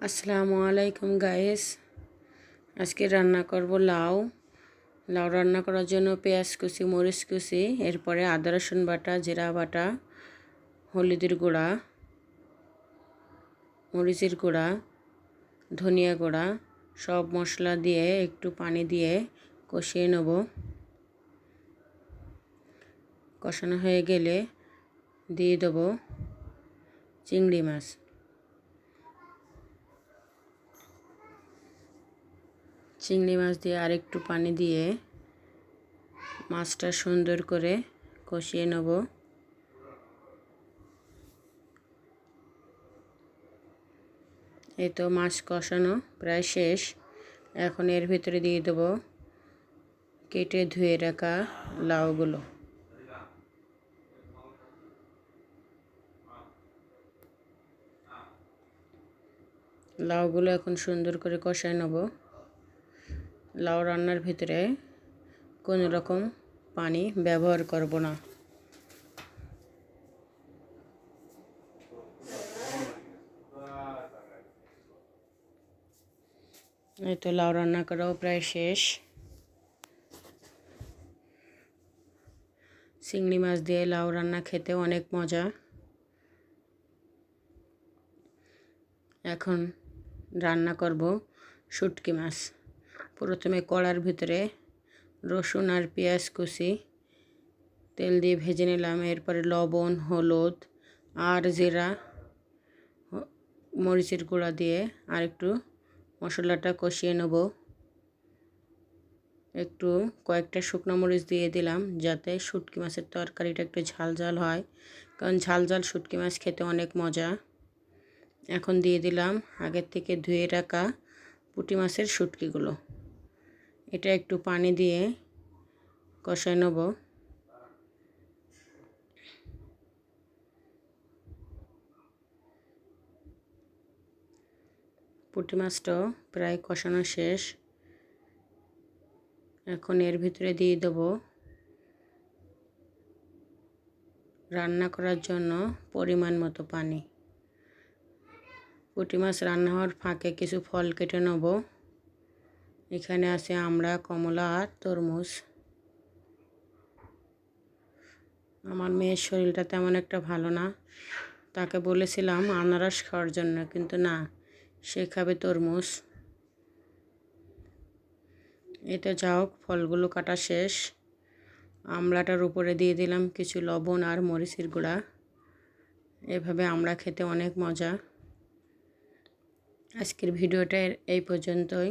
আসসালামু আলাইকুম গাইস। আজকে রান্না করব লাউ। রান্না করার জন্য পেঁয়াজ কুচি, মরিচ কুচি, এরপরে আদা রসুন বাটা, জিরা বাটা, হলুদের গুঁড়া, মরিচের গুঁড়া, ধনিয়া গুঁড়া সব মশলা দিয়ে একটু পানি দিয়ে কষিয়ে নেব। কষানো হয়ে গেলে দিয়ে দেব চিংড়ি মাছ। চিংড়ি মাছ দিয়ে আরেকটু পানি দিয়ে মাছটা সুন্দর করে কষিয়ে নেব। এই তো মাছ কষানো প্রায় শেষ। এখন এর ভিতরে দিয়ে দেব কেটে ধুয়ে রাখা লাউগুলো। লাউগুলো এখন সুন্দর করে কষায় নেব। লাউ রান্নার ভিতরে কোনো রকম পানি ব্যবহার করব না। এই তো লাউ রান্না করাও প্রায় শেষ। চিংড়ি মাছ দিয়ে লাউ রান্না খেতে অনেক মজা। এখন রান্না করব শুটকি মাছ। প্রথমে কড়ার ভিতরে রসুন আর পেঁয়াজ কুচি তেল দিয়ে ভেজে নিলাম। এরপরে লবণ, হলুদ আর জিরা, মরিচের গুঁড়া দিয়ে আর একটু মশলাটা কষিয়ে নেব। একটু কয়েকটা শুকনো মরিচ দিয়ে দিলাম যাতে শুটকি মাছের তরকারিটা একটু ঝাল ঝাল হয়, কারণ ঝাল ঝাল শুটকি মাছ খেতে অনেক মজা। এখন দিয়ে দিলাম আগের থেকে ধুয়ে রাখা পুঁটি মাছের শুটকিগুলো। এটা একটু পানি দিয়ে কষায় নেব। পুঁটি মাছটাও প্রায় কষানো শেষ। এখন এর ভিতরে দিয়ে দেব রান্না করার জন্য পরিমাণ মতো পানি। পুঁটি মাছ রান্না হওয়ার ফাঁকে কিছু ফল কেটে নেব। এখানে আছে আমড়া, কমলা আর তরমুজ। আমার মেয়ের শরীরটা তেমন একটা ভালো না, তাকে বলেছিলাম আনারস খাওয়ার জন্য, কিন্তু না, সে খাবে তরমুজ। এটা যা হোক, ফলগুলো কাটা শেষ। আমড়াটার উপরে দিয়ে দিলাম কিছু লবণ আর মরিচের গুঁড়া। এভাবে আমড়া খেতে অনেক মজা। আজকের ভিডিওটা এই পর্যন্তই।